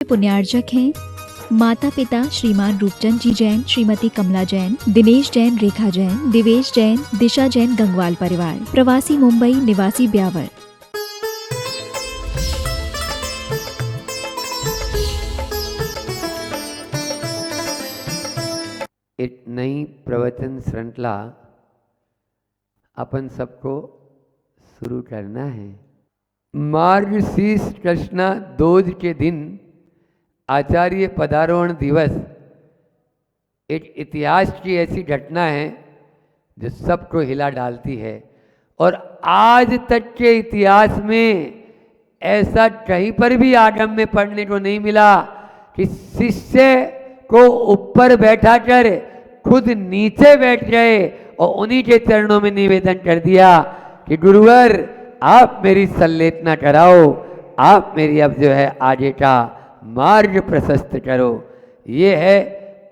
पुण्यार्चक हैं माता पिता श्रीमान रूपचंद जी जैन, श्रीमती कमला जैन, दिनेश जैन, रेखा जैन, दिवेश जैन, दिशा जैन गंगवाल परिवार, प्रवासी मुंबई, निवासी ब्यावर। एक नई प्रवचन श्रृंखला अपन सबको शुरू करना है। मार्गशीर्ष कृष्ण दोज के दिन आचार्य पदारोहण दिवस एक इतिहास की ऐसी घटना है जो सबको हिला डालती है, और आज तक के इतिहास में ऐसा कहीं पर भी आगम में पढ़ने को नहीं मिला कि शिष्य को ऊपर बैठाकर खुद नीचे बैठ गए और उन्हीं के चरणों में निवेदन कर दिया कि गुरुवर आप मेरी संलेखना कराओ, आप मेरी अब जो है आगे का मार्ग प्रशस्त करो। ये है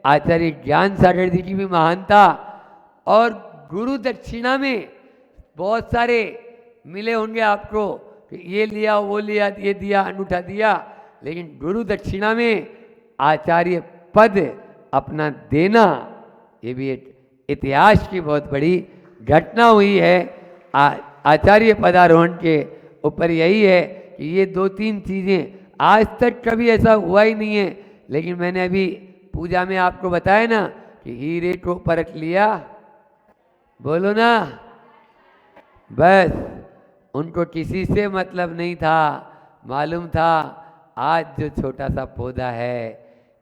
आचार्य ज्ञान सागर जी की भी महानता। और गुरु दक्षिणा में बहुत सारे मिले होंगे आपको कि ये लिया वो लिया, ये दिया अंगूठा दिया, लेकिन गुरु दक्षिणा में आचार्य पद अपना देना, ये भी एक इतिहास की बहुत बड़ी घटना हुई है। आचार्य पदारोहण के ऊपर यही है कि ये दो तीन चीज़ें आज तक कभी ऐसा हुआ ही नहीं है। लेकिन मैंने अभी पूजा में आपको बताया ना कि हीरे को परख लिया, बोलो ना, बस उनको किसी से मतलब नहीं था, मालूम था आज जो छोटा सा पौधा है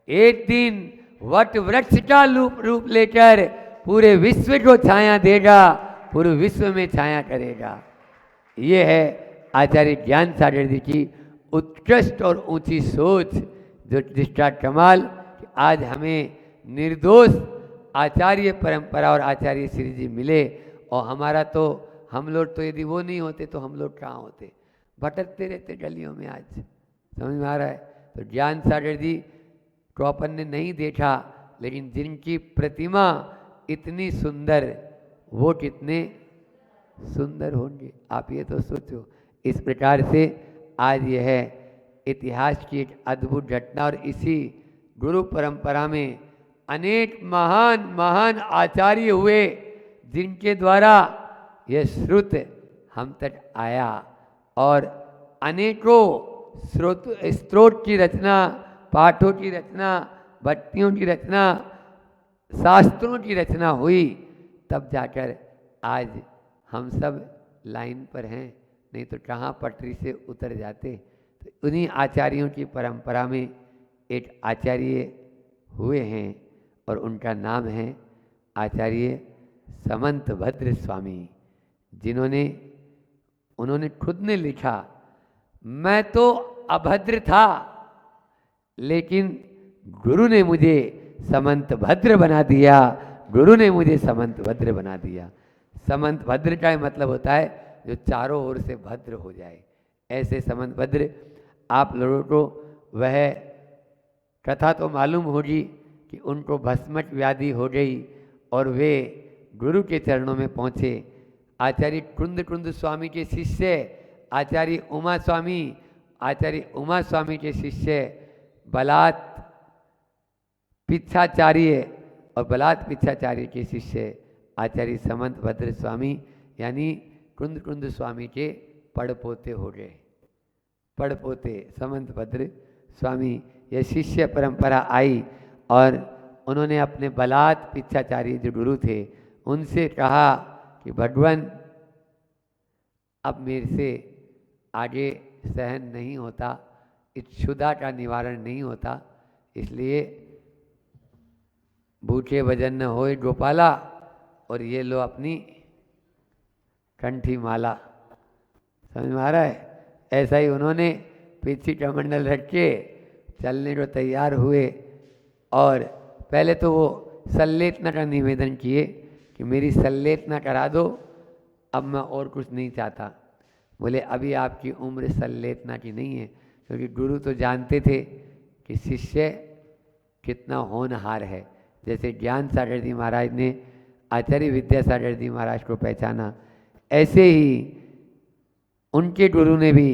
एक दिन वट वृक्ष का रूप लेकर पूरे विश्व को छाया देगा, पूरे विश्व में छाया करेगा। ये है आचार्य ज्ञान सागर जी की उत्कृष्ट और ऊंची सोच, जो जिसका कमाल आज हमें निर्दोष आचार्य परंपरा और आचार्य श्री जी मिले। और हमारा तो, हम लोग तो यदि वो नहीं होते तो हम लोग कहाँ होते, भटकते रहते गलियों में। आज समझ में आ रहा है? तो ज्ञान सागर जी को अपन ने नहीं देखा, लेकिन जिनकी प्रतिमा इतनी सुंदर, वो कितने सुंदर होंगे आप ये तो सोचो। इस प्रकार से आज यह इतिहास की एक अद्भुत घटना, और इसी गुरु परंपरा में अनेक महान महान आचार्य हुए जिनके द्वारा यह श्रुत हम तक आया, और अनेकों स्त्रोत की रचना, पाठों की रचना, भक्तियों की रचना, शास्त्रों की रचना हुई, तब जाकर आज हम सब लाइन पर हैं, नहीं तो कहाँ पटरी से उतर जाते। तो उन्हीं आचार्यों की परंपरा में एक आचार्य हुए हैं और उनका नाम है आचार्य समंत भद्र स्वामी, जिन्होंने, उन्होंने खुद ने लिखा, मैं तो अभद्र था लेकिन गुरु ने मुझे समंत भद्र बना दिया, गुरु ने मुझे समंत भद्र बना दिया। समंत भद्र का मतलब होता है जो चारों ओर से भद्र हो जाए, ऐसे समंत भद्र। आप लोगों को वह कथा तो मालूम होगी कि उनको भस्मक व्याधि हो गई और वे गुरु के चरणों में पहुँचे। आचार्य कुंद स्वामी के शिष्य आचार्य उमा स्वामी, आचार्य उमा स्वामी के शिष्य बलात् पिच्छाचार्य और बलात् पिच्छाचार्य के शिष्य आचार्य समंत भद्र स्वामी, यानी कुंद स्वामी के पड़पोते हो गए। पड़पोते समंत भद्र स्वामी, यह शिष्य परंपरा आई और उन्होंने अपने बलात् पिच्छाचार्य जो गुरु थे उनसे कहा कि भगवान अब मेरे से आगे सहन नहीं होता, इस क्षुधा का निवारण नहीं होता, इसलिए भूखे भजन न होए गोपाला, और ये लो अपनी कंठी माला। समझ में आ रहा है? ऐसा ही उन्होंने पीछे कमंडल रख के चलने को तैयार हुए, और पहले तो वो संलेखना का निवेदन किए कि मेरी संलेखना करा दो, अब मैं और कुछ नहीं चाहता। बोले अभी आपकी उम्र संलेखना की नहीं है, क्योंकि गुरु तो जानते थे कि शिष्य कितना होनहार है। जैसे ज्ञान सागर जी महाराज ने आचार्य विद्यासागर जी महाराज को पहचाना, ऐसे ही उनके गुरु ने भी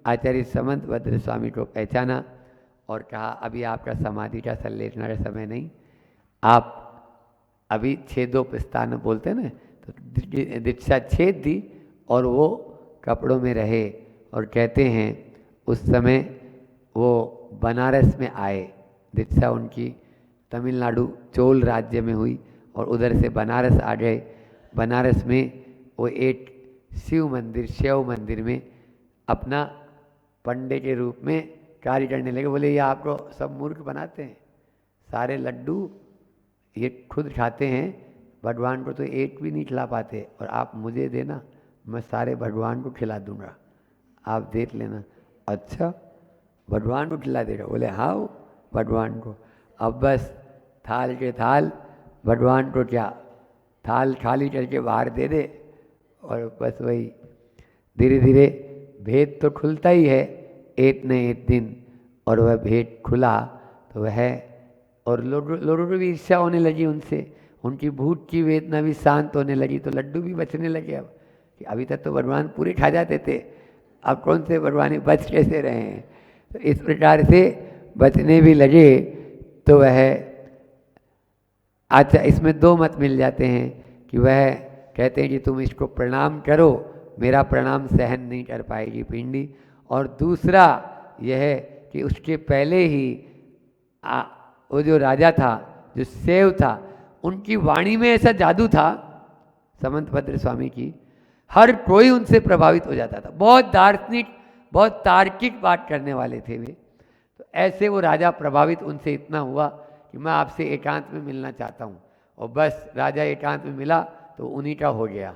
आचार्य समंत भद्र स्वामी को पहचाना और कहा अभी आपका समाधि का संलेखना का समय नहीं, आप अभी छेदोपस्थान बोलते हैं ना, तो दीक्षा छेद दी और वो कपड़ों में रहे। और कहते हैं उस समय वो बनारस में आए, दीक्षा उनकी तमिलनाडु चोल राज्य में हुई और उधर से बनारस आ गए। बनारस में वो एक शिव मंदिर में अपना पंडे के रूप में कार्य करने लगे। बोले ये आपको सब मूर्ख बनाते हैं, सारे लड्डू ये खुद खाते हैं, भगवान को तो एक भी नहीं खिला पाते, और आप मुझे देना, मैं सारे भगवान को खिला दूंगा, आप देख लेना। अच्छा, भगवान को खिला देगा? बोले हाँ भगवान को। अब बस थाल के थाल भगवान को, क्या थाल खाली करके बाहर दे दे, और बस वही धीरे धीरे भेद तो खुलता ही है एक न एक दिन। और वह भेद खुला तो वह, और लोगों को भी ईर्ष्या होने लगी उनसे, उनकी भूख की वेदना भी शांत होने लगी, तो लड्डू भी बचने लगे। अब कि अभी तक तो भगवान पूरे खा जाते थे, अब कौन से भगवान बच कैसे रहे हैं? तो इस प्रकार से बचने भी लगे। तो वह, अच्छा इसमें दो मत मिल जाते हैं कि वह कहते हैं कि तुम इसको प्रणाम करो, मेरा प्रणाम सहन नहीं कर पाएगी पिंडी। और दूसरा यह है कि उसके पहले ही वो जो राजा था, जो सेव था, उनकी वाणी में ऐसा जादू था समंत भद्र स्वामी की, हर कोई उनसे प्रभावित हो जाता था। बहुत दार्शनिक, बहुत तार्किक बात करने वाले थे वे। तो ऐसे वो राजा प्रभावित उनसे इतना हुआ कि मैं आपसे एकांत में मिलना चाहता हूँ। और बस राजा एकांत में मिला तो उन्हीं का हो गया।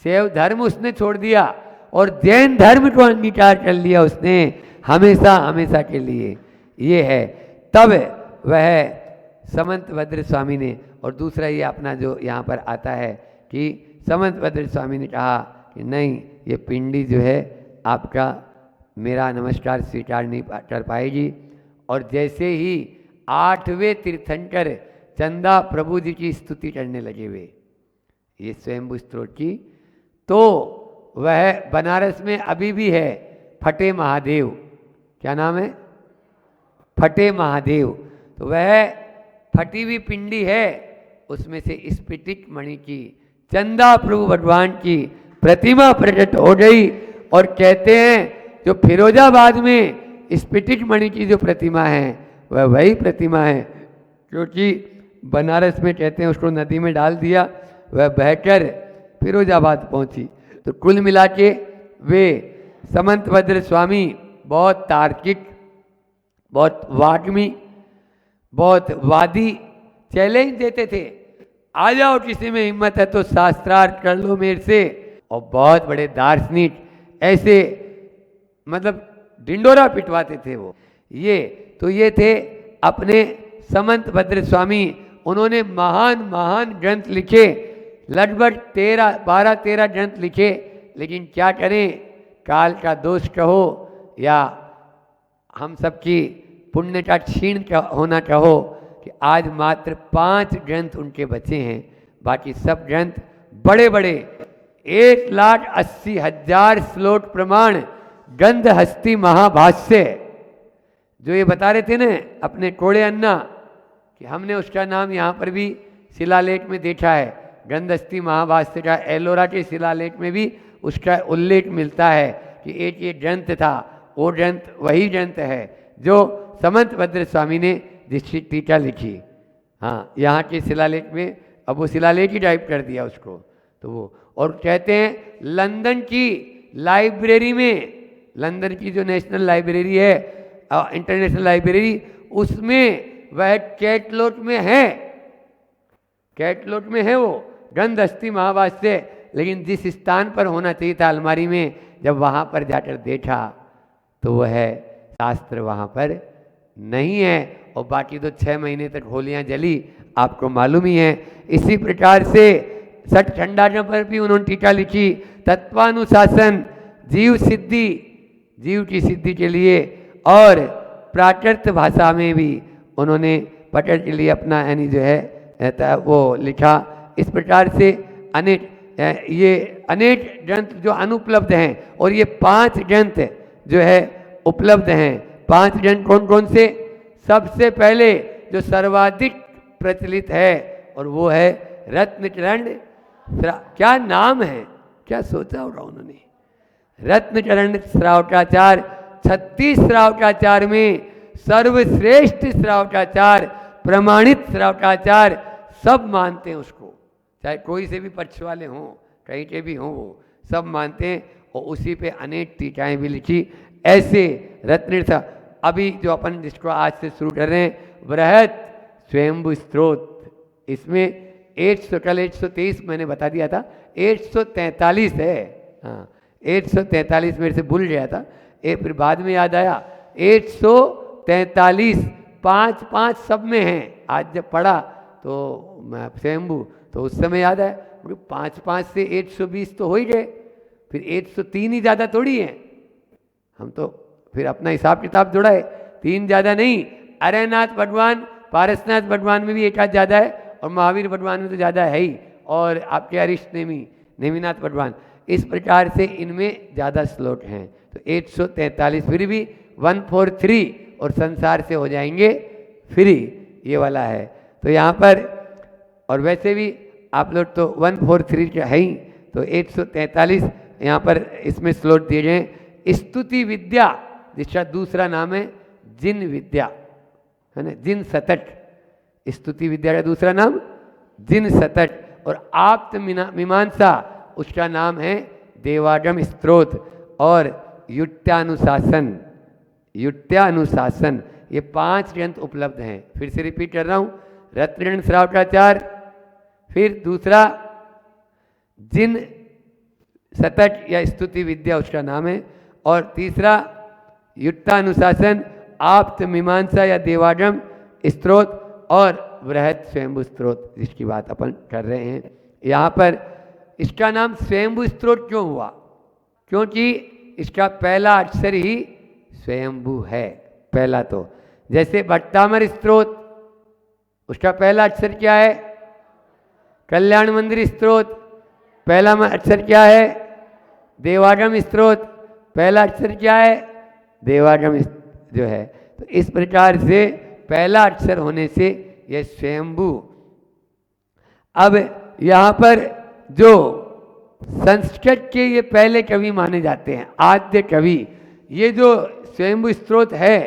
शैव धर्म उसने छोड़ दिया और जैन धर्म को अंगीकार कर लिया उसने हमेशा हमेशा के लिए। ये है, तब वह समंत भद्र स्वामी ने, और दूसरा ये अपना जो यहाँ पर आता है कि समंत भद्र स्वामी ने कहा कि नहीं, ये पिंडी जो है आपका मेरा नमस्कार स्वीकार नहीं कर पाएगी। और जैसे ही 8वें तीर्थंकर चंदा प्रभु जी की स्तुति करने लगे वे, ये स्वयंभू स्तोत्र की, तो वह बनारस में अभी भी है फटे महादेव। क्या नाम है? फटे महादेव। तो वह फटी हुई पिंडी है, उसमें से स्फटिक मणि की चंदा प्रभु भगवान की प्रतिमा प्रकट हो गई। और कहते हैं जो फिरोजाबाद में स्फटिक मणि की जो प्रतिमा है वह वही प्रतिमा है, क्योंकि बनारस में कहते हैं उसको नदी में डाल दिया, वह बहकर फिरोजाबाद पहुंची। तो कुल मिला के वे समंत भद्र स्वामी बहुत तार्किक, बहुत वाग्मी, बहुत वादी, चैलेंज देते थे, आ जाओ किसी में हिम्मत है तो शास्त्रार्थ कर लो मेरे से। और बहुत बड़े दार्शनिक, ऐसे मतलब ढिंडोरा पिटवाते थे वो। ये थे अपने समंत भद्र स्वामी। उन्होंने महान महान ग्रंथ लिखे, लगभग 12-13 ग्रंथ लिखे, लेकिन क्या करें, काल का दोष कहो या हम सबकी पुण्य का क्षीण होना कहो कि आज मात्र 5 ग्रंथ उनके बचे हैं। बाकी सब ग्रंथ बड़े बड़े 1,80,000 श्लोक प्रमाण गंध हस्ती महाभाष्य, जो ये बता रहे थे ना अपने कोड़े अन्ना, कि हमने उसका नाम यहाँ पर भी शिलालेख में देखा है, गंधहस्ती महाभाष्य का। एलोरा के शिलालेख में भी उसका उल्लेख मिलता है कि एक ये ग्रंथ था, वो ग्रंथ वही ग्रंथ है जो समंत भद्र स्वामी ने जिसकी टीका लिखी। हाँ, यहाँ के शिलालेख में अब वो शिलालेख ही टाइप कर दिया उसको, तो वो। और कहते हैं लंदन की लाइब्रेरी में, लंदन की जो नेशनल लाइब्रेरी है, इंटरनेशनल लाइब्रेरी, उसमें वह कैटलॉग में है, कैटलॉग में है वो गंधहस्ती महाभाष्य। लेकिन जिस स्थान पर होना चाहिए था अलमारी में, जब वहाँ पर जाकर देखा तो वह शास्त्र वहाँ पर नहीं है। और बाकी तो 6 महीने तक होलियाँ जली, आपको मालूम ही है। इसी प्रकार से सठ खंडारों पर भी उन्होंने टीका लिखी, तत्वानुशासन, जीव सिद्धि, जीव की सिद्धि के लिए, और प्राकृत भाषा में भी उन्होंने पकड़ के लिए अपना यानी जो है वो लिखा। इस प्रकार से अनेक ग्रंथ जो अनुपलब्ध हैं, और ये 5 ग्रंथ जो है उपलब्ध हैं। 5 ग्रंथ कौन कौन से? सबसे पहले जो सर्वाधिक प्रचलित है और वो है रत्नचरण। क्या नाम है, क्या सोचा होगा उन्होंने। रत्नचरण श्रावकाचार्य 36 श्रावकाचार्य में सर्वश्रेष्ठ श्रावकाचार्य, प्रमाणित श्रावकाचार्य, सब मानते हैं उसको, चाहे कोई से भी पक्ष वाले हों, कहीं के भी हों, वो सब मानते हैं। और उसी पे अनेक टीकाएं भी लिखी। ऐसे रत्न अभी जो अपन जिसको आज से शुरू कर रहे हैं, बृहत स्वयंभू स्त्रोत, इसमें 123 मैंने बता दिया था, 843 है। हाँ, 843 मेरे से भूल गया था, फिर बाद में याद आया 843, 5 सब में है। आज जब पढ़ा तो मैं स्वयंभू तो उस समय याद आया, क्योंकि 5 से 120 तो हो ही गए, फिर 103 ही ज़्यादा थोड़ी है। हम तो फिर अपना हिसाब किताब जोड़ाए, 3 ज़्यादा नहीं। अरयनाथ भगवान, पारसनाथ भगवान में भी एक आध ज़्यादा है, और महावीर भगवान में तो ज़्यादा है ही, और आपके अरिष्ट नेमिनाथ भगवान, इस प्रकार से इनमें ज़्यादा श्लोक हैं। तो 843 फिर भी 143 और संसार से हो जाएंगे फ्री, ये वाला है। तो यहाँ पर, और वैसे भी आप लोग तो 143 के है ही, तो 843 यहाँ पर इसमें श्लोक दिए गए। स्तुति विद्या, जिसका दूसरा नाम है जिन विद्या, है ना, जिन सतट। स्तुति विद्या का दूसरा नाम जिन सतट, और आप्त मीमांसा उसका नाम है देवागम स्त्रोत, और युक्त्यानुशासन, युक्त्यानुशासन, ये 5 ग्रंथ उपलब्ध हैं। फिर से रिपीट कर रहा हूँ, रत्नचरण श्रावकाचार्य, फिर दूसरा जिन सतट या स्तुति विद्या उसका नाम है, और तीसरा युक्तानुशासन, आप्त मीमांसा या देवागम स्त्रोत, और बृहत स्वयंभू स्त्रोत, जिसकी बात अपन कर रहे हैं। यहाँ पर इसका नाम स्वयंभू स्त्रोत क्यों हुआ? क्योंकि इसका पहला अक्षर ही स्वयंभू है। पहला तो जैसे भट्टामर स्त्रोत, उसका पहला अक्षर क्या है? कल्याण मंदिर स्त्रोत, पहला अक्षर क्या है? देवागम स्त्रोत, पहला अक्षर क्या है? देवागम जो है। तो इस प्रकार से पहला अक्षर होने से यह स्वयंभू। अब यहाँ पर जो संस्कृत के ये पहले कवि माने जाते हैं, आद्य कवि, ये जो स्वयंभू स्त्रोत है,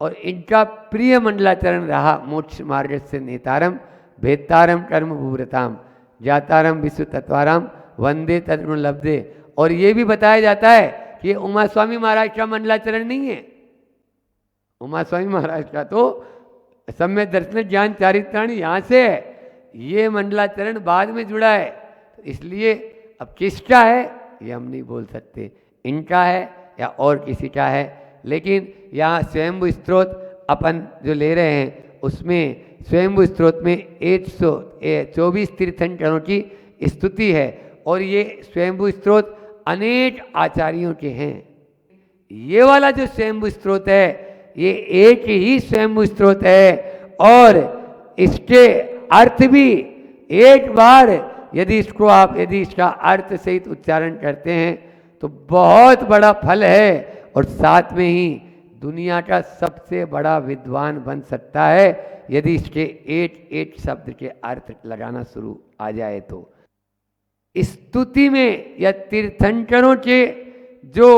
और इनका प्रिय मंडलाचरण रहा, मोक्ष मार्ग से नेतारम भेदतारम कर्म भूव्रताम जातारम विश्व तत्वाराम वंदे तत्व लब्धे। और ये भी बताया जाता है कि ये उमा स्वामी महाराज का मंडलाचरण नहीं है। उमा स्वामी महाराज का तो सम्यक दर्शन ज्ञान चारित्राणी यहाँ से है, ये मंडलाचरण बाद में जुड़ा है। इसलिए अब किसका है ये हम नहीं बोल सकते, इनका है या और किसी का है। लेकिन यहाँ स्वयंभू स्त्रोत अपन जो ले रहे हैं, उसमें स्वयंभू स्त्रोत में 124 तीर्थंकरों की स्तुति है, और ये स्वयंभू स्त्रोत अनेक आचार्यों के हैं। ये वाला जो स्वयंभू स्त्रोत है, ये एक ही स्वयंभू स्त्रोत है, और इसके अर्थ भी एक बार यदि इसका अर्थ सहित उच्चारण करते हैं तो बहुत बड़ा फल है, और साथ में ही दुनिया का सबसे बड़ा विद्वान बन सकता है यदि इसके एक शब्द के अर्थ लगाना शुरू आ जाए। तो स्तुति में या तीर्थंकरों के जो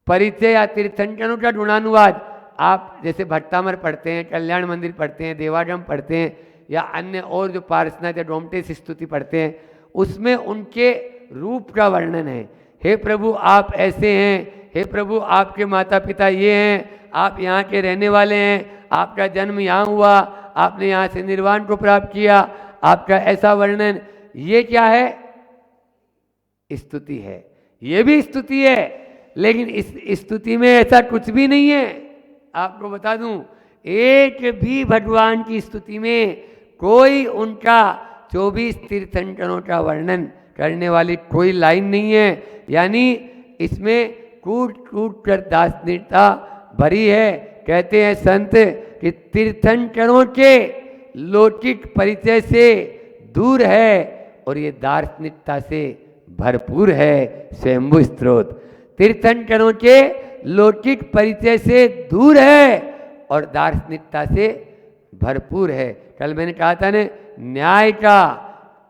परिचय या तीर्थंकरों का गुणानुवाद, आप जैसे भट्टामर पढ़ते हैं, कल्याण मंदिर पढ़ते हैं, देवागम पढ़ते हैं, या अन्य और जो पारसनाथ या डोमटेस स्तुति पढ़ते हैं, उसमें उनके रूप का वर्णन है। हे प्रभु आप ऐसे हैं, हे प्रभु आपके माता पिता ये हैं, आप यहाँ के रहने वाले हैं, आपका जन्म यहाँ हुआ, आपने यहाँ से निर्वाण को प्राप्त किया, आपका ऐसा वर्णन। ये क्या है? स्तुति है। ये भी स्तुति है, लेकिन इस स्तुति में ऐसा कुछ भी नहीं है। आपको बता दूं, एक भी भगवान की स्तुति में कोई उनका 24 तीर्थंकरों का वर्णन करने वाली कोई लाइन नहीं है। यानी इसमें कूट कूट कर दार्शनिकता भरी है। कहते हैं संत कि तीर्थंकरों के लौकिक परिचय से दूर है, और ये दार्शनिकता से भरपूर है स्वयंभू स्त्रोत। तीर्थंकरों के लौकिक परिचय से दूर है, और दार्शनिकता से भरपूर है। कल मैंने कहा था ना, न्याय का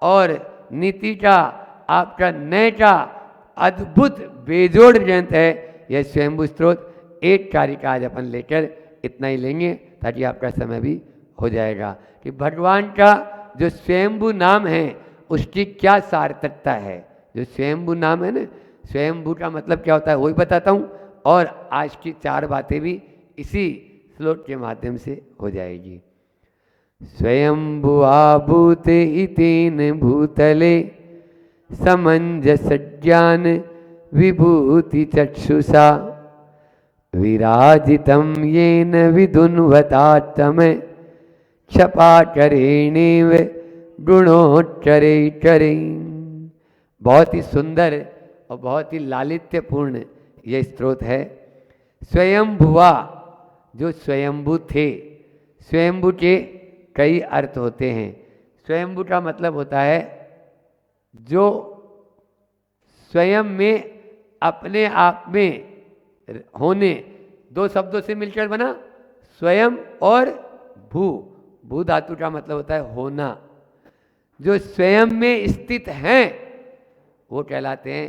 और नीति का, आपका नय का अद्भुत बेजोड़ ग्रंथ है यह स्वयंभू स्त्रोत। 8 कार्य का आज अपन लेकर इतना ही लेंगे ताकि आपका समय भी हो जाएगा कि भगवान का जो स्वयंभू नाम है उसकी क्या सार्थकता है। जो स्वयंभू नाम है ना, स्वयंभू का मतलब क्या होता है वही बताता हूँ, और आज की 4 बातें भी इसी श्लोक के माध्यम से हो जाएगी। स्वयंभुआ भूते इतेन भूतले समंजस ज्ञान विभूति चक्षुषा विराजितम येन विदुन्वतात्तम क्षपाकरेणेव गुणोच्चरे। बहुत ही सुंदर और बहुत ही लालित्यपूर्ण ये स्तोत्र है। स्वयंभुआ, जो स्वयंभू थे। स्वयंभू के कई अर्थ होते हैं। स्वयंभू का मतलब होता है जो स्वयं में अपने आप में होने, 2 शब्दों से मिलकर बना स्वयं और भू। भू धातु का मतलब होता है होना। जो स्वयं में स्थित हैं वो कहलाते हैं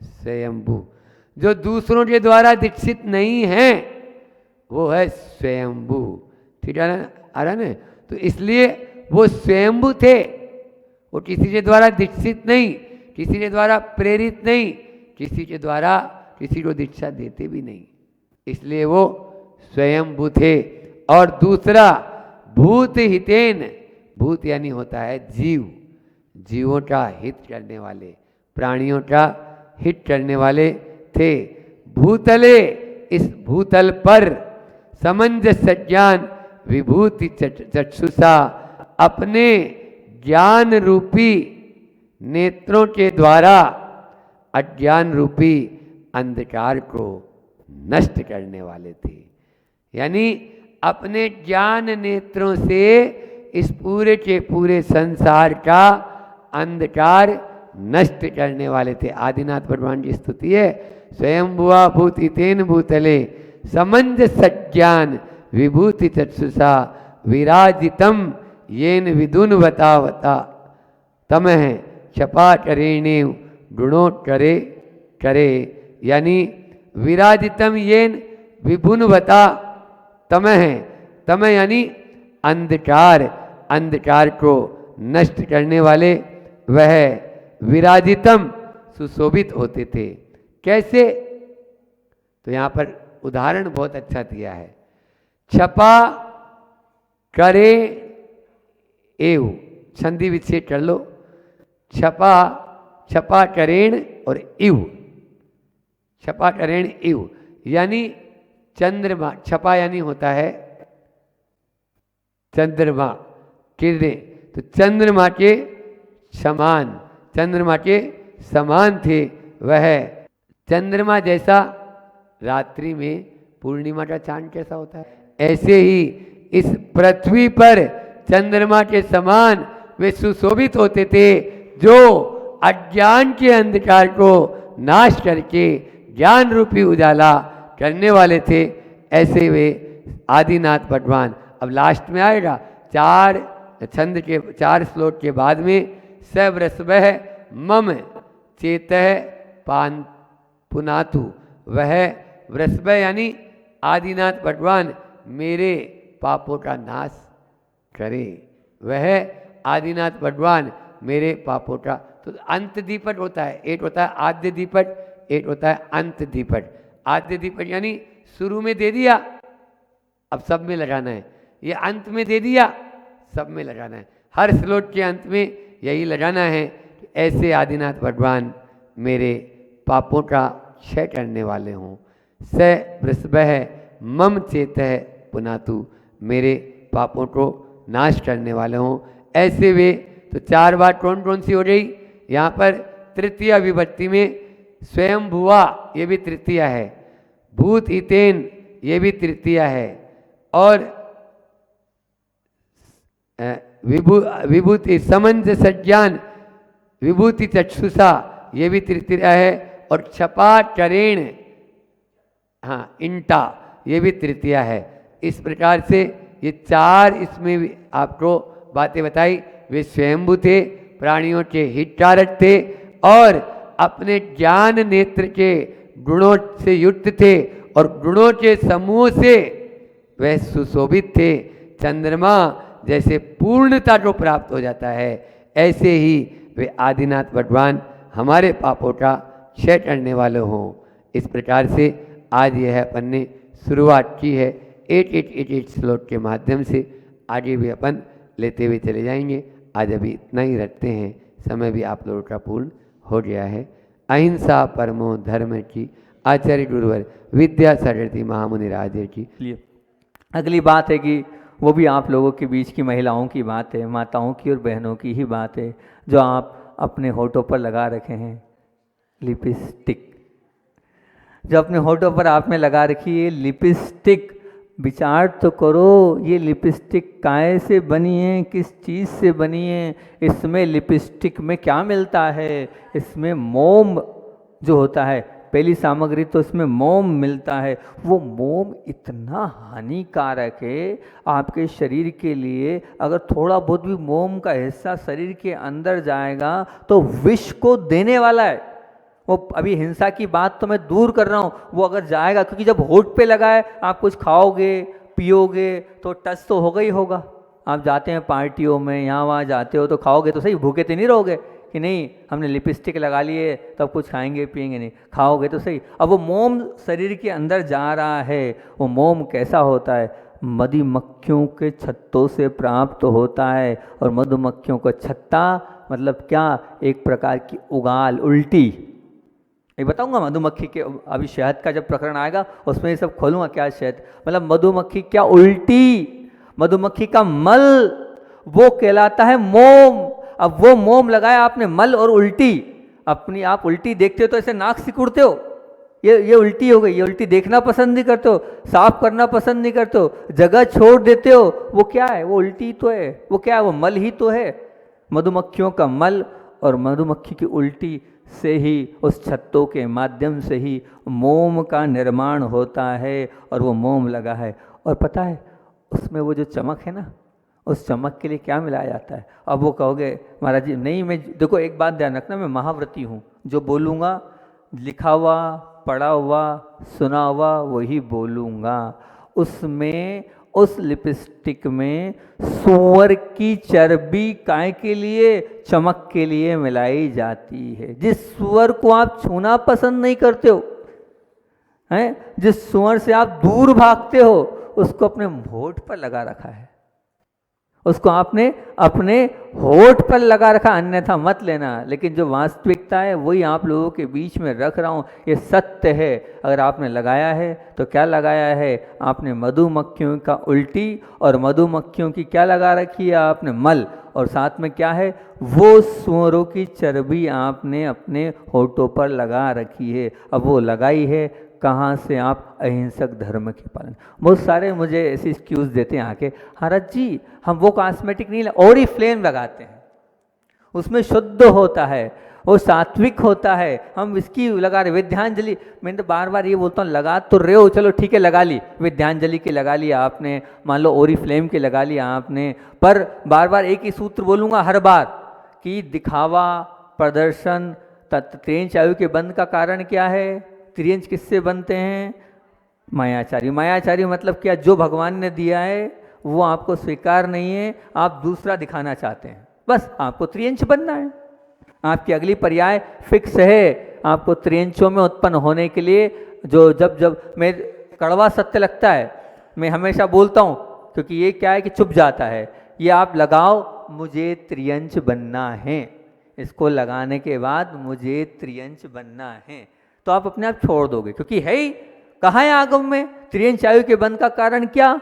स्वयंभू। जो दूसरों के द्वारा दीक्षित नहीं हैं वो है स्वयंभू। ठीक है ना, आ रहा ना। तो इसलिए वो स्वयंभू थे, वो किसी के द्वारा दीक्षित नहीं, किसी के द्वारा प्रेरित नहीं, किसी के द्वारा किसी को दीक्षा देते भी नहीं, इसलिए वो स्वयंभू थे। और दूसरा भूत हितेन, भूत यानी होता है जीव, जीवों का हित करने वाले, प्राणियों का हित करने वाले थे। भूतले, इस भूतल पर समंजस ज्ञान विभूति चक्षुषा, अपने ज्ञान रूपी नेत्रों के द्वारा अज्ञान रूपी अंधकार को नष्ट करने वाले थे। यानी अपने ज्ञान नेत्रों से इस पूरे के पूरे संसार का अंधकार नष्ट करने वाले थे। आदिनाथ भगवान की स्तुति है, स्वयंभुआ भूतितेन भूतले समंजस ज्ञान विभूति चक्षुषा विराजितम येन विदुन्वतावता तमः क्षपाकरेणे गुणोत्करे करे। यानी विराजितम येन विभुन्वता तमः, तमः यानी अंधकार, अंधकार को नष्ट करने वाले वह विराजितम सुशोभित होते थे। कैसे? तो यहाँ पर उदाहरण बहुत अच्छा दिया है। छपा करे एव, संधि विच्छेद कर लो। छपा, छपा करेण और इव, छपा करेण इव यानी चंद्रमा। छपा यानी होता है चंद्रमा, किरणें, तो चंद्रमा के समान, चंद्रमा के समान थे वह। चंद्रमा जैसा रात्रि में पूर्णिमा का चांद कैसा होता है, ऐसे ही इस पृथ्वी पर चंद्रमा के समान वे सुशोभित होते थे, जो अज्ञान के अंधकार को नाश करके ज्ञान रूपी उजाला करने वाले थे। ऐसे वे आदिनाथ भगवान। अब लास्ट में आएगा 4 छंद के 4 श्लोक के बाद में, स वृषभः मम चेतः पान पुनातु, वह वृषभ यानी आदिनाथ भगवान मेरे पापों का नाश करे। वह आदिनाथ भगवान मेरे पापों का, तो अंत दीपक होता है, एक होता है आद्य दीपक, एक होता है अंत दीपक। आद्य दीपक यानी शुरू में दे दिया, अब सब में लगाना है। ये अंत में दे दिया, सब में लगाना है। हर श्लोक के अंत में यही लगाना है कि ऐसे आदिनाथ भगवान मेरे पापों का क्षय करने वाले हों। स वृषभः मम चेतः पुनातु, मेरे पापों को नाश करने वाले हों। ऐसे वे, तो 4 बात कौन कौन सी हो गई यहाँ पर? तृतीया विभक्ति में स्वयंभुआ, ये भी तृतीया है। भूत इतेन, ये भी तृतीया है। और विभूति समंजस ज्ञान विभूति चक्षुषा, ये भी तृतीया है। और छपा करेण, हाँ इंटा, ये भी तृतीया है। इस प्रकार से ये चार इसमें भी आपको बातें बताई। वे स्वयंभू थे, प्राणियों के हितकारक थे और अपने ज्ञान नेत्र के गुणों से युक्त थे और गुणों के समूह से वह सुशोभित थे। चंद्रमा जैसे पूर्णता को प्राप्त हो जाता है, ऐसे ही वे आदिनाथ भगवान हमारे पापों का क्षय करने वाले हों। इस प्रकार से आज यह अपन ने शुरुआत की है। एक श्लोक के माध्यम से आगे भी अपन लेते हुए चले जाएंगे। आज अभी इतना ही रखते हैं, समय भी आप लोगों का पूर्ण हो गया है। अहिंसा परमो धर्म की, आचार्य गुरुवर विद्या सरस्वती महामुनि राजे की। अगली बात है कि वो भी आप लोगों के बीच की महिलाओं की बात है, माताओं की और बहनों की ही बात है, जो आप अपने होठों पर लगा रखे हैं लिपस्टिक। जो अपने होठों पर आपने लगा रखी है लिपस्टिक, विचार तो करो ये लिपस्टिक काय से बनी है, किस चीज़ से बनी है, इसमें लिपस्टिक में क्या मिलता है। इसमें मोम जो होता है, पहली सामग्री तो इसमें मोम मिलता है। वो मोम इतना हानिकारक है आपके शरीर के लिए, अगर थोड़ा बहुत भी मोम का हिस्सा शरीर के अंदर जाएगा तो विष को देने वाला है। वो अभी हिंसा की बात तो मैं दूर कर रहा हूँ, वो अगर जाएगा, क्योंकि जब होठ पे लगा है, आप कुछ खाओगे पियोगे तो टच तो होगा ही होगा। आप जाते हैं पार्टियों में, यहाँ वहाँ जाते हो तो खाओगे तो सही, भूखे तो नहीं रहोगे कि नहीं हमने लिपस्टिक लगा लिए तो अब कुछ खाएंगे पिएंगे नहीं, खाओगे तो सही। अब वो मोम शरीर के अंदर जा रहा है, वो मोम कैसा होता है, मधुमक्खियों के छत्तों से प्राप्त होता है। और मधुमक्खियों का छत्ता मतलब क्या, एक प्रकार की उगाल, उल्टी। ये बताऊंगा मधुमक्खी के, अभी शहद का जब प्रकरण आएगा उसमें ये सब खोलूंगा क्या शहद, मतलब मधुमक्खी क्या उल्टी, मधुमक्खी का मल वो कहलाता है मोम। अब वो मोम लगाया आपने, मल और उल्टी, अपनी आप उल्टी देखते हो तो ऐसे नाक सिकुड़ते हो, ये उल्टी हो गई, ये उल्टी देखना पसंद नहीं करते हो, साफ करना पसंद नहीं करते हो, जगह छोड़ देते हो, वो क्या है, वो उल्टी तो है, वो क्या है, वो मल ही तो है। मधुमक्खियों का मल और मधुमक्खी की उल्टी से ही, उस छत्तों के माध्यम से ही मोम का निर्माण होता है। और वो मोम लगा है, और पता है उसमें वो जो चमक है ना, उस चमक के लिए क्या मिलाया जाता है। अब वो कहोगे महाराज जी नहीं, मैं देखो एक बात ध्यान रखना, मैं महाव्रती हूँ, जो बोलूँगा लिखा हुआ पढ़ा हुआ सुना हुआ वही बोलूँगा। उसमें उस लिपस्टिक में सूअर की चर्बी काय के लिए, चमक के लिए मिलाई जाती है। जिस सूअर को आप छूना पसंद नहीं करते हो, हैं, जिस सूअर से आप दूर भागते हो, उसको अपने होठ पर लगा रखा है, उसको आपने अपने होठ पर लगा रखा, अन्यथा मत लेना। लेकिन जो वास्तविकता है वही आप लोगों के बीच में रख रहा हूँ, ये सत्य है। अगर आपने लगाया है तो क्या लगाया है, आपने मधुमक्खियों का उल्टी और मधुमक्खियों की क्या लगा रखी है आपने, मल, और साथ में क्या है, वो सूअरों की चर्बी आपने अपने होठों पर लगा रखी है। अब वो लगाई है कहाँ से, आप अहिंसक धर्म के पालन। बहुत सारे मुझे ऐसी एक्सक्यूज देते हैं आके, महाराज जी हम वो कॉस्मेटिक नहीं, ओरिफ्लेम लगाते हैं, उसमें शुद्ध होता है, वो सात्विक होता है, हम इसकी लगा रहे। विद्यांजलि, मैं तो बार बार ये बोलता हूँ, लगा तो रहे हो, चलो ठीक है लगा ली, विद्यांजलि की लगा लिया आपने, मान लो ओरिफ्लेम की लगा लिया आपने, पर बार बार एक ही सूत्र बोलूँगा हर बार कि दिखावा, प्रदर्शन, त्रियंच आयु के बंध का कारण क्या है, त्रियंच किससे बनते हैं, मायाचारी। मायाचारी मतलब क्या, जो भगवान ने दिया है वो आपको स्वीकार नहीं है, आप दूसरा दिखाना चाहते हैं, बस आपको त्रियंच बनना है। आपकी अगली पर्याय फिक्स है, आपको त्रियंचों में उत्पन्न होने के लिए, जो जब जब मैं कड़वा सत्य लगता है मैं हमेशा बोलता हूँ, क्योंकि ये क्या है कि चुप जाता है, ये आप लगाओ, मुझे त्रियंच बनना है, इसको लगाने के बाद मुझे त्रियंच बनना है, तो आप अपने आप छोड़ दोगे, क्योंकि है ही कहाँ है आगम में, त्रियंच आयु के बंध का कारण क्या,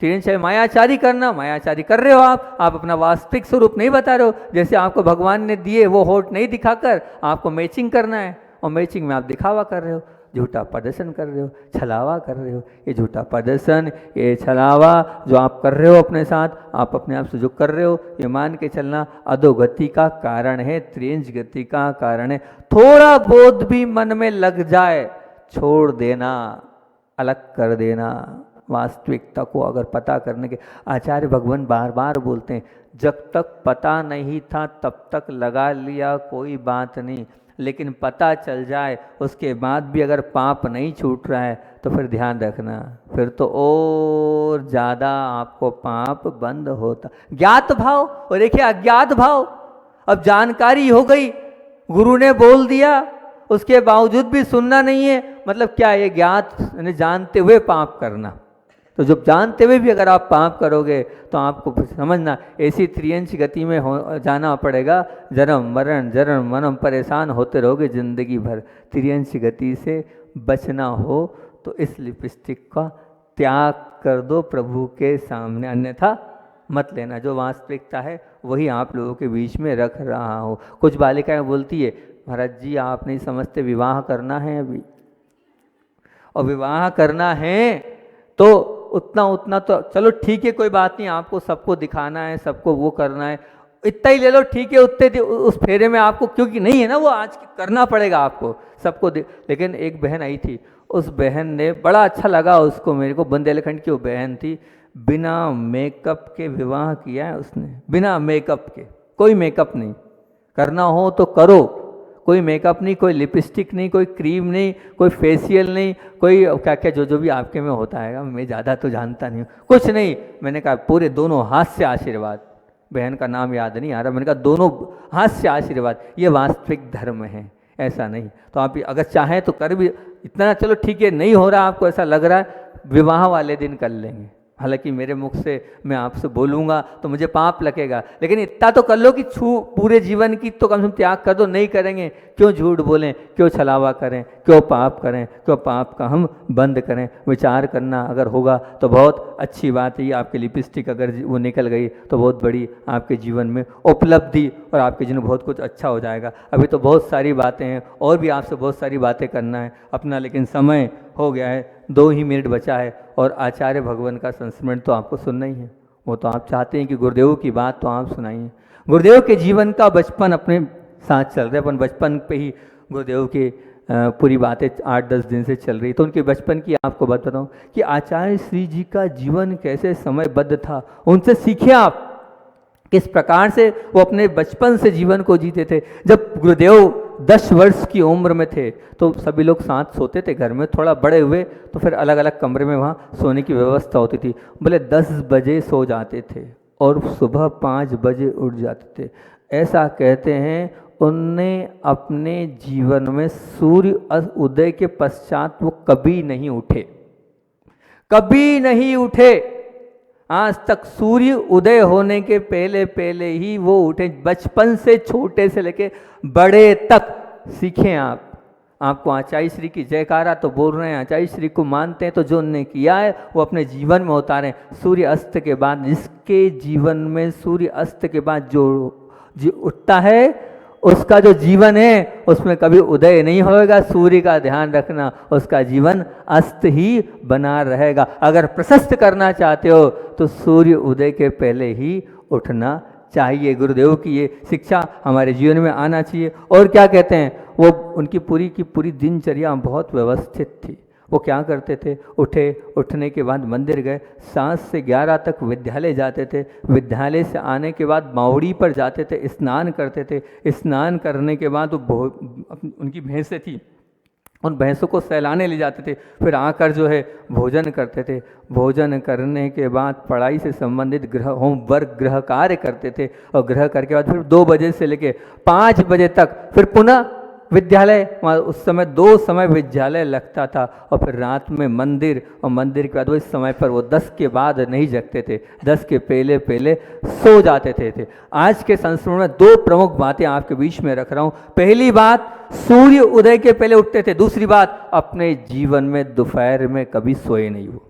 त्रियंच आयु मायाचारी करना, मायाचारी कर रहे हो आप अपना वास्तविक स्वरूप नहीं बता रहे हो। जैसे आपको भगवान ने दिए वो होठ नहीं दिखाकर आपको मैचिंग करना है, और मैचिंग में आप दिखावा कर रहे हो, झूठा प्रदर्शन कर रहे हो, छलावा कर रहे हो। ये झूठा प्रदर्शन, ये छलावा जो आप कर रहे हो अपने साथ, आप अपने आप से जो कर रहे हो, ये मान के चलना अधोगति का कारण है, त्रियंच गति का कारण है। थोड़ा बोध भी मन में लग जाए, छोड़ देना, अलग कर देना, वास्तविकता को अगर पता करने के, आचार्य भगवान बार बार बोलते हैं, जब तक पता नहीं था तब तक लगा लिया कोई बात नहीं, लेकिन पता चल जाए उसके बाद भी अगर पाप नहीं छूट रहा है तो फिर ध्यान रखना, फिर तो और ज़्यादा आपको पाप बंद होता। ज्ञात भाव और देखिए अज्ञात भाव, अब जानकारी हो गई, गुरु ने बोल दिया, उसके बावजूद भी सुनना नहीं है, मतलब क्या ये ज्ञात यानी जानते हुए पाप करना। तो जब जानते हुए भी अगर आप पाप करोगे तो आपको समझना ऐसी त्रियंश गति में जाना पड़ेगा, जन्म मरण परेशान होते रहोगे जिंदगी भर। त्रियंश गति से बचना हो तो इस लिपस्टिक का त्याग कर दो प्रभु के सामने, अन्यथा मत लेना। जो वास्तविकता है वही आप लोगों के बीच में रख रहा हूँ। कुछ बालिकाएं बोलती है, महाराज जी आप नहीं समझते, विवाह करना है अभी, और विवाह करना है तो उतना तो चलो ठीक है, कोई बात नहीं, आपको सबको दिखाना है, सबको वो करना है, इतना ही ले लो ठीक है, उतने उस फेरे में आपको, क्योंकि नहीं है ना वो आज करना पड़ेगा आपको सबको। लेकिन एक बहन आई थी, उस बहन ने, बड़ा अच्छा लगा उसको, मेरे को, बुंदेलखंड की वो बहन थी, बिना मेकअप के विवाह किया है उसने, बिना मेकअप के, कोई मेकअप नहीं, करना हो तो करो, कोई मेकअप नहीं, कोई लिपस्टिक नहीं, कोई क्रीम नहीं, कोई फेशियल नहीं, कोई क्या क्या जो भी आपके में होता है, मैं ज़्यादा तो जानता नहीं हूँ, कुछ नहीं। मैंने कहा पूरे दोनों हाथ से आशीर्वाद, बहन का नाम याद नहीं आ रहा, मैंने कहा दोनों हाथ से आशीर्वाद, ये वास्तविक धर्म है, ऐसा नहीं। तो आप अगर चाहें तो कर भी, इतना चलो ठीक है, नहीं हो रहा आपको ऐसा लग रहा है, विवाह वाले दिन कर लेंगे, हालांकि मेरे मुख से मैं आपसे बोलूँगा तो मुझे पाप लगेगा, लेकिन इतना तो कर लो कि पूरे जीवन की तो कम से कम त्याग कर दो, नहीं करेंगे, क्यों झूठ बोलें, क्यों छलावा करें, क्यों पाप करें, क्यों पाप का हम बंद करें। विचार करना अगर होगा तो बहुत अच्छी बात है, आपकी लिपस्टिक अगर वो निकल गई तो बहुत बड़ी आपके जीवन में उपलब्धि और आपके जीवन में बहुत कुछ अच्छा हो जाएगा। अभी तो बहुत सारी बातें हैं और भी आपसे बहुत सारी बातें करना है अपना, लेकिन समय हो गया है, 2 ही मिनट बचा है, और आचार्य भगवान का संस्मरण तो आपको सुनना ही है। वो तो आप चाहते हैं कि गुरुदेव की बात तो आप सुनाइए। गुरुदेव के जीवन का बचपन अपने साथ चल रहा है, अपन बचपन पे ही गुरुदेव की पूरी बातें 8-10 दिन से चल रही, तो उनके बचपन की आपको बात बताऊँ कि आचार्य श्री जी का जीवन कैसे समयबद्ध था, उनसे सीखिए आप किस प्रकार से वो अपने बचपन से जीवन को जीते थे। जब गुरुदेव 10 वर्ष की उम्र में थे तो सभी लोग साथ सोते थे घर में, थोड़ा बड़े हुए तो फिर अलग अलग कमरे में वहाँ सोने की व्यवस्था होती थी। बोले 10 बजे सो जाते थे और सुबह 5 बजे उठ जाते थे। ऐसा कहते हैं उनने अपने जीवन में सूर्य उदय के पश्चात वो कभी नहीं उठे, कभी नहीं उठे, आज तक सूर्य उदय होने के पहले पहले ही वो उठे। बचपन से छोटे से लेके बड़े तक सीखें आप। आपको आचार्य श्री की जयकारा तो बोल रहे हैं, आचार्य श्री को मानते हैं, तो जो उन्होंने किया है वो अपने जीवन में उतारें। सूर्य अस्त के बाद, जिसके जीवन में सूर्य अस्त के बाद जो उठता है उसका जो जीवन है उसमें कभी उदय नहीं होएगा। सूर्य का ध्यान रखना, उसका जीवन अस्त ही बना रहेगा। अगर प्रशस्त करना चाहते हो तो सूर्य उदय के पहले ही उठना चाहिए। गुरुदेव की ये शिक्षा हमारे जीवन में आना चाहिए। और क्या कहते हैं, वो उनकी पूरी की पूरी दिनचर्या बहुत व्यवस्थित थी। वो क्या करते थे, उठने के बाद मंदिर गए, 7 से 11 तक विद्यालय जाते थे, विद्यालय से आने के बाद बावड़ी पर जाते थे, स्नान करते थे, स्नान करने के बाद वो उनकी भैंसें थी, उन भैंसों को सहलाने ले जाते थे, फिर आकर जो है भोजन करते थे। भोजन करने के बाद पढ़ाई से संबंधित होमवर्क गृह कार्य करते थे, और गृह करके बाद फिर 2 बजे से लेके 5 बजे तक फिर पुनः विद्यालय। वहाँ उस समय 2 समय विद्यालय लगता था, और फिर रात में मंदिर, और मंदिर के बाद वो इस समय पर वो 10 के बाद नहीं जगते थे, 10 के पहले पहले सो जाते थे। आज के संस्मरण में 2 प्रमुख बातें आपके बीच में रख रहा हूँ। पहली बात, सूर्य उदय के पहले उठते थे। दूसरी बात, अपने जीवन में दोपहर में कभी सोए नहीं। वो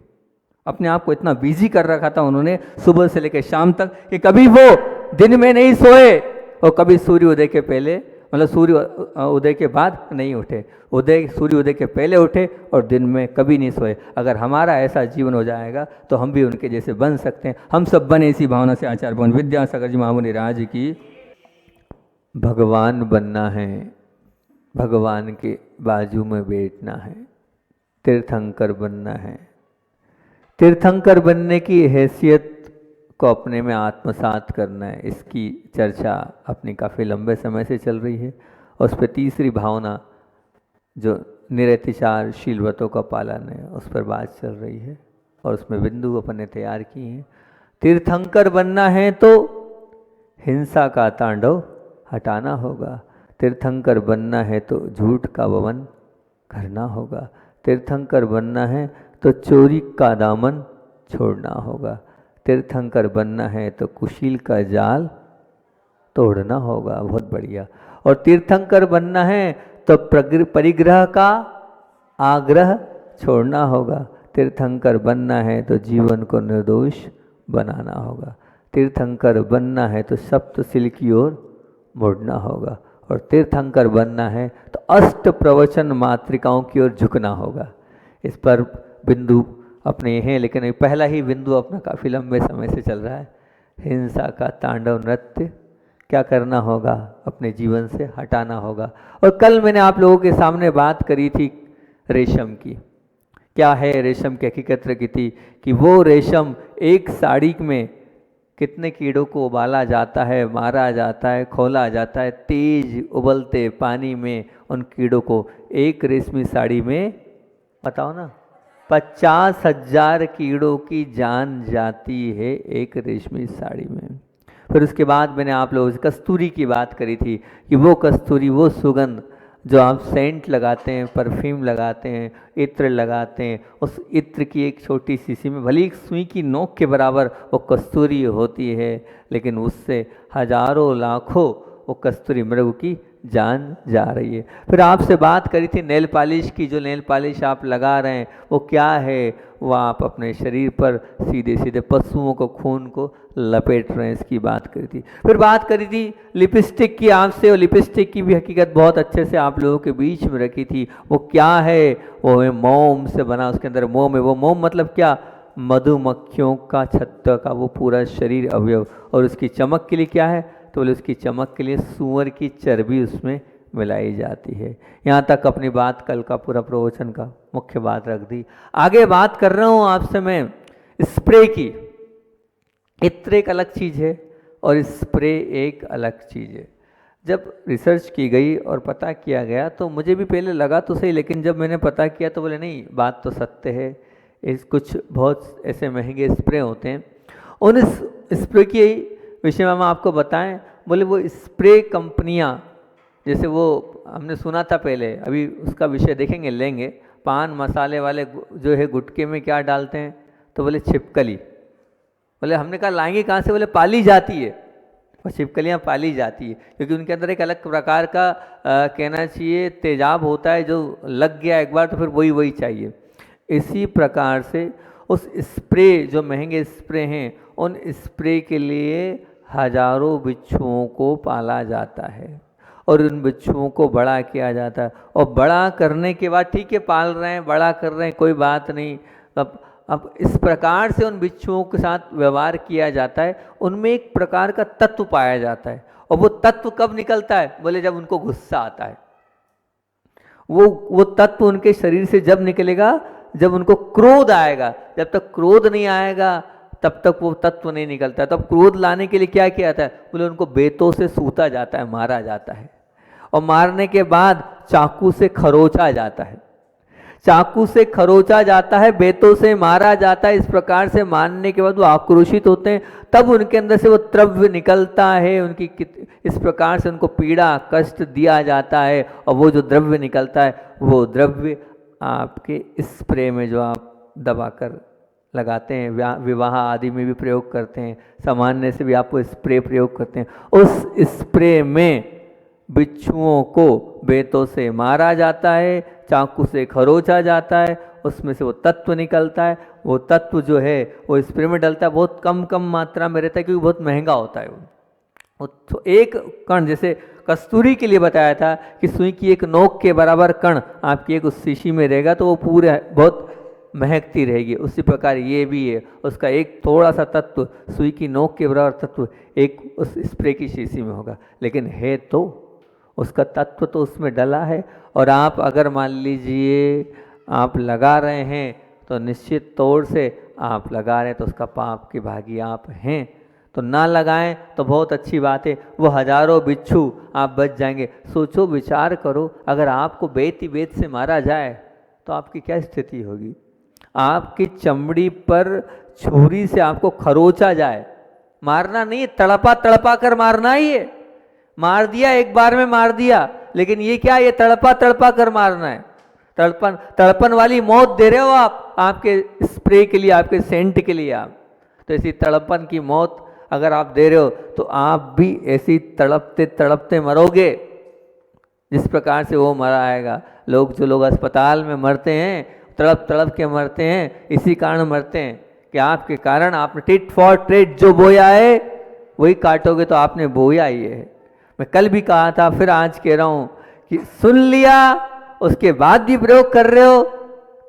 अपने आप को इतना बिजी कर रखा था उन्होंने सुबह से लेकर शाम तक कि कभी वो दिन में नहीं सोए और कभी सूर्य उदय के पहले, मतलब सूर्य उदय के बाद नहीं उठे। सूर्य उदय के पहले उठे और दिन में कभी नहीं सोए। अगर हमारा ऐसा जीवन हो जाएगा तो हम भी उनके जैसे बन सकते हैं। हम सब बने इसी भावना से। आचार्य भगवान विद्यासागर जी महामुनि राज की। भगवान बनना है, भगवान के बाजू में बैठना है, तीर्थंकर बनना है, तीर्थंकर बनने की हैसियत को अपने में आत्मसात करना है, इसकी चर्चा अपनी काफ़ी लंबे समय से चल रही है। और उस पर तीसरी भावना जो निरतिचार शीलवतों का पालन है, उस पर बात चल रही है और उसमें बिंदु अपने तैयार किए हैं। तीर्थंकर बनना है तो हिंसा का तांडव हटाना होगा। तीर्थंकर बनना है तो झूठ का वमन करना होगा। तीर्थंकर बनना है तो चोरी का दामन छोड़ना होगा। तीर्थंकर बनना है तो कुशील का जाल तोड़ना होगा। बहुत बढ़िया। और तीर्थंकर बनना है तो परिग्रह का आग्रह छोड़ना होगा। तीर्थंकर बनना है तो जीवन को निर्दोष बनाना होगा। तीर्थंकर बनना है तो सप्तशिल की ओर मुड़ना होगा। और तीर्थंकर बनना है तो अष्ट प्रवचन मातृकाओं की ओर झुकना होगा। इस पर बिंदु अपने हैं, लेकिन ये पहला ही बिंदु अपना काफ़ी लंबे समय से चल रहा है। हिंसा का तांडव नृत्य क्या करना होगा, अपने जीवन से हटाना होगा। और कल मैंने आप लोगों के सामने बात करी थी रेशम की। क्या है रेशम की हकीकत रखी थी कि वो रेशम एक साड़ी में कितने कीड़ों को उबाला जाता है, मारा जाता है, खोला जाता है, तेज उबलते पानी में उन कीड़ों को एक रेशमी साड़ी में, बताओ ना, 50,000 कीड़ों की जान जाती है एक रेशमी साड़ी में। फिर उसके बाद मैंने आप लोगों से कस्तूरी की बात करी थी कि वो कस्तूरी, वो सुगंध जो आप सेंट लगाते हैं, परफ्यूम लगाते हैं, इत्र लगाते हैं, उस इत्र की एक छोटी शीशी में भले एक सुई की नोक के बराबर वो कस्तूरी होती है, लेकिन उससे हजारों लाखों वो कस्तूरी मृग की जान जा रही है। फिर आपसे बात करी थी नेल पॉलिश की। जो नेल पॉलिश आप लगा रहे हैं वो क्या है, वो आप अपने शरीर पर सीधे सीधे पशुओं को, खून को लपेट रहे हैं, इसकी बात करी थी। फिर बात करी थी लिपस्टिक की आपसे, और लिपस्टिक की भी हकीकत बहुत अच्छे से आप लोगों के बीच में रखी थी। वो क्या है, वो है मोम से बना, उसके अंदर मोम है। वो मोम मतलब क्या, मधुमक्खियों का छत्ता का वो पूरा शरीर अवयव। और उसकी चमक के लिए क्या है, तो बोले उसकी चमक के लिए सूअर की चर्बी उसमें मिलाई जाती है। यहाँ तक अपनी बात कल का पूरा प्रवचन का मुख्य बात रख दी। आगे बात कर रहा हूँ आपसे मैं स्प्रे की। इत्र एक अलग चीज़ है और स्प्रे एक अलग चीज़ है। जब रिसर्च की गई और पता किया गया तो मुझे भी पहले लगा तो सही, लेकिन जब मैंने पता किया तो बोले नहीं, बात तो सत्य है। इस कुछ बहुत ऐसे महंगे स्प्रे होते हैं, उन स्प्रे की विषय में हम आपको बताएं। बोले वो स्प्रे कंपनियां, जैसे वो हमने सुना था पहले, अभी उसका विषय देखेंगे, लेंगे। पान मसाले वाले जो है गुटके में क्या डालते हैं, तो बोले छिपकली। बोले हमने कहा लाएंगे कहाँ से, बोले पाली जाती है। और छिपकलियाँ पाली जाती है क्योंकि उनके अंदर एक अलग प्रकार का कहना चाहिए तेजाब होता है, जो लग गया एक बार तो फिर वही चाहिए। इसी प्रकार से उस स्प्रे, जो महंगे स्प्रे हैं, उन स्प्रे के लिए हजारों बिच्छुओं को पाला जाता है और उन बिच्छुओं को बड़ा किया जाता है। और बड़ा करने के बाद ठीक है, पाल रहे हैं, बड़ा कर रहे हैं, कोई बात नहीं। अब इस प्रकार से उन बिच्छुओं के साथ व्यवहार किया जाता है, उनमें एक प्रकार का तत्व पाया जाता है। और वो तत्व कब निकलता है, बोले जब उनको गुस्सा आता है। वो तत्व उनके शरीर से जब निकलेगा जब उनको क्रोध आएगा। जब तक क्रोध नहीं आएगा तब तक वो तत्व नहीं निकलता। तब क्रोध लाने के लिए क्या किया जाता है, बोले उनको बेतों से सूता जाता है, मारा जाता है। और मारने के बाद चाकू से खरोचा जाता है, चाकू से खरोचा जाता है, बेतों से मारा जाता है। इस प्रकार से मारने के बाद वो आक्रोशित होते हैं, तब उनके अंदर से वो द्रव्य निकलता है। उनकी इस प्रकार से उनको पीड़ा कष्ट दिया जाता है और वो जो द्रव्य निकलता है, वो द्रव्य आपके स्प्रे में जो आप दबाकर लगाते हैं, विवाह आदि में भी प्रयोग करते हैं, सामान्य से भी आप वो स्प्रे प्रयोग करते हैं। उस स्प्रे में बिच्छुओं को बेतों से मारा जाता है, चाकू से खरोचा जाता है, उसमें से वो तत्व निकलता है। वो तत्व जो है वो स्प्रे में डलता है, बहुत कम मात्रा में रहता है क्योंकि बहुत महंगा होता है वो। तो एक कण, जैसे कस्तूरी के लिए बताया था कि सुई की एक नोक के बराबर कण आपकी एक उस शीशी में रहेगा तो वो पूरे बहुत महकती रहेगी। उसी प्रकार ये भी है, उसका एक थोड़ा सा तत्व, सुई की नोक के बराबर तत्व एक उस स्प्रे की शीशी में होगा, लेकिन है तो उसका तत्व तो उसमें डला है। और आप अगर मान लीजिए आप लगा रहे हैं तो निश्चित तौर से आप लगा रहे हैं तो उसका पाप के भागी आप हैं। तो ना लगाएं तो बहुत अच्छी बात है, वो हजारों बिच्छू आप बच जाएंगे। सोचो, विचार करो, अगर आपको बेत से मारा जाए तो आपकी क्या स्थिति होगी। आपकी चमड़ी पर छुरी से आपको खरोचा जाए, मारना नहीं, तड़पा तड़पा कर मारना ही है। मार दिया, एक बार में मार दिया, लेकिन ये क्या, ये तड़पा तड़पा कर मारना है। तड़पन वाली मौत दे रहे हो आप, आपके स्प्रे के लिए, आपके सेंट के लिए आप। तो ऐसी तड़पन की मौत अगर आप दे रहे हो तो आप भी ऐसी तड़पते तड़पते मरोगे जिस प्रकार से वो मरा आएगा। जो लोग अस्पताल में मरते हैं, तड़प तड़प के मरते हैं, इसी कारण मरते हैं कि आपके कारण आपने टिट फॉर ट्रेट जो बोया है वही काटोगे। तो आपने बोया ही है। मैं कल भी कहा था, फिर आज कह रहा हूँ कि सुन लिया उसके बाद भी प्रयोग कर रहे हो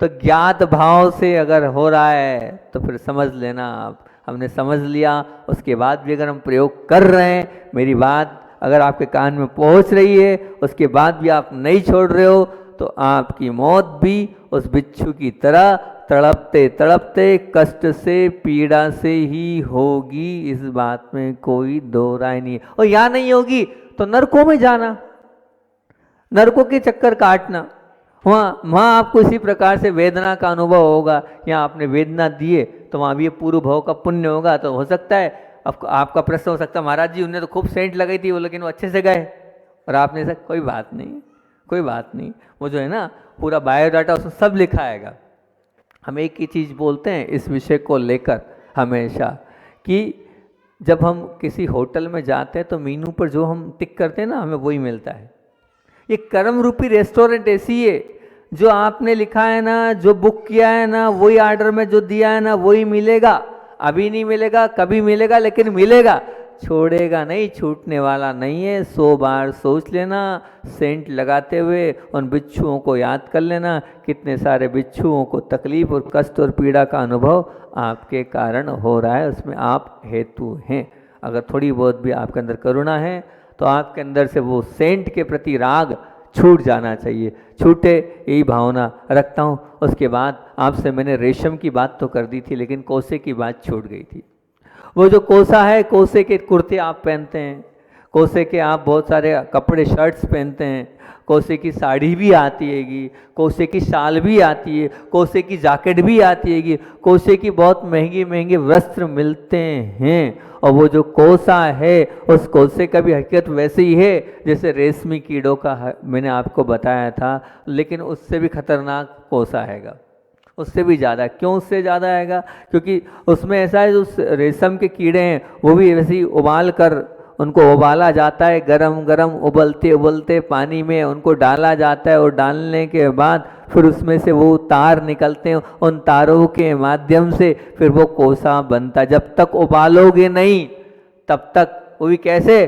तो ज्ञात भाव से अगर हो रहा है तो फिर समझ लेना आप, हमने समझ लिया। उसके बाद भी अगर हम प्रयोग कर रहे हैं, मेरी बात अगर आपके कान में पहुंच रही है, उसके बाद भी आप नहीं छोड़ रहे हो, तो आपकी मौत भी उस बिच्छू की तरह तड़पते तड़पते कष्ट से, पीड़ा से ही होगी। इस बात में कोई दो राय नहीं है। और यहाँ नहीं होगी तो नरकों में जाना, नरकों के चक्कर काटना, वहाँ आपको इसी प्रकार से वेदना का अनुभव होगा। यहाँ आपने वेदना दिए तो वहाँ भी ये पूर्व भाव का पुण्य होगा। तो हो सकता है आपका प्रश्न हो सकता है, महाराज जी उन्हें तो खूब सेंट लगाई थी वो, लेकिन वो अच्छे से गए, और आपने कहा कोई बात नहीं, कोई बात नहीं। वो जो है ना पूरा बायोडाटा उसमें सब लिखा आएगा। हम एक ही चीज़ बोलते हैं इस विषय को लेकर हमेशा, कि जब हम किसी होटल में जाते हैं तो मीनू पर जो हम टिक करते हैं ना, हमें वही मिलता है। ये कर्म रूपी रेस्टोरेंट ऐसी है, जो आपने लिखा है ना, जो बुक किया है ना, वही ऑर्डर में जो दिया है ना वही मिलेगा। अभी नहीं मिलेगा, कभी मिलेगा, लेकिन मिलेगा, छोड़ेगा नहीं, छूटने वाला नहीं है। 100 बार सोच लेना, सेंट लगाते हुए उन बिच्छुओं को याद कर लेना, कितने सारे बिच्छुओं को तकलीफ और कष्ट और पीड़ा का अनुभव आपके कारण हो रहा है, उसमें आप हेतु हैं। अगर थोड़ी बहुत भी आपके अंदर करुणा है तो आपके अंदर से वो सेंट के प्रति राग छूट जाना चाहिए। छूटे, यही भावना रखता हूँ। उसके बाद आपसे मैंने रेशम की बात तो कर दी थी, लेकिन कोसे की बात छूट गई थी। वो जो कोसा है, कोसे के कुर्ते आप पहनते हैं, कोसे के आप बहुत सारे कपड़े शर्ट्स पहनते हैं, कोसे की साड़ी भी आती हैगी, कोसे की शाल भी आती है, कोसे की जैकेट भी आती हैगी, कोसे की बहुत महंगी महंगे वस्त्र मिलते हैं। और वो जो कोसा है, उस कोसे का भी हकीकत वैसे ही है जैसे रेशमी कीड़ों का मैंने आपको बताया था, लेकिन उससे भी खतरनाक कोसा हैगा, उससे भी ज़्यादा। क्यों उससे ज़्यादा आएगा? क्योंकि उसमें ऐसा है, जो रेशम के कीड़े हैं वो भी वैसे ही उबाल कर उनको उबाला जाता है, गरम गरम उबलते उबलते पानी में उनको डाला जाता है, और डालने के बाद फिर उसमें से वो तार निकलते हैं, उन तारों के माध्यम से फिर वो कोसा बनता है। जब तक उबालोगे नहीं तब तक, वो भी कैसे,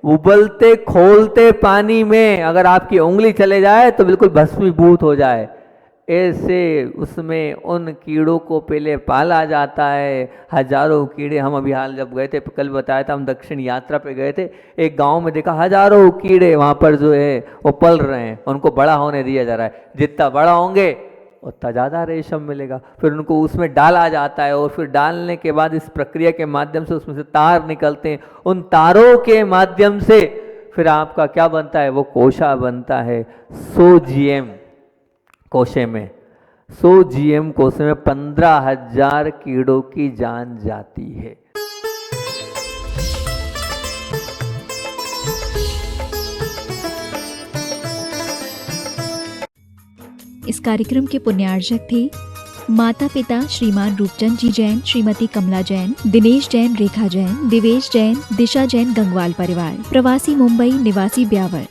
उबलते खोलते पानी में अगर आपकी उंगली चले जाए तो बिल्कुल भस्मीभूत हो जाए, ऐसे उसमें उन कीड़ों को पहले पाला जाता है। हजारों कीड़े, हम अभी हाल जब गए थे, कल बताया था, हम दक्षिण यात्रा पे गए थे, एक गांव में देखा हजारों कीड़े वहाँ पर जो है वो पल रहे हैं, उनको बड़ा होने दिया जा रहा है। जितना बड़ा होंगे उतना ज़्यादा रेशम मिलेगा। फिर उनको उसमें डाला जाता है, और फिर डालने के बाद इस प्रक्रिया के माध्यम से उसमें से तार निकलते हैं, उन तारों के माध्यम से फिर आपका क्या बनता है, वो कोशा बनता है। 100 GM कोशे में, 100 GM कोशे में 15,000 कीड़ों की जान जाती है। इस कार्यक्रम के पुण्यार्जक थे माता पिता श्रीमान रूपचंद जी जैन, श्रीमती कमला जैन, दिनेश जैन, रेखा जैन, दिवेश जैन, दिशा जैन, गंगवाल परिवार, प्रवासी मुंबई, निवासी ब्यावर।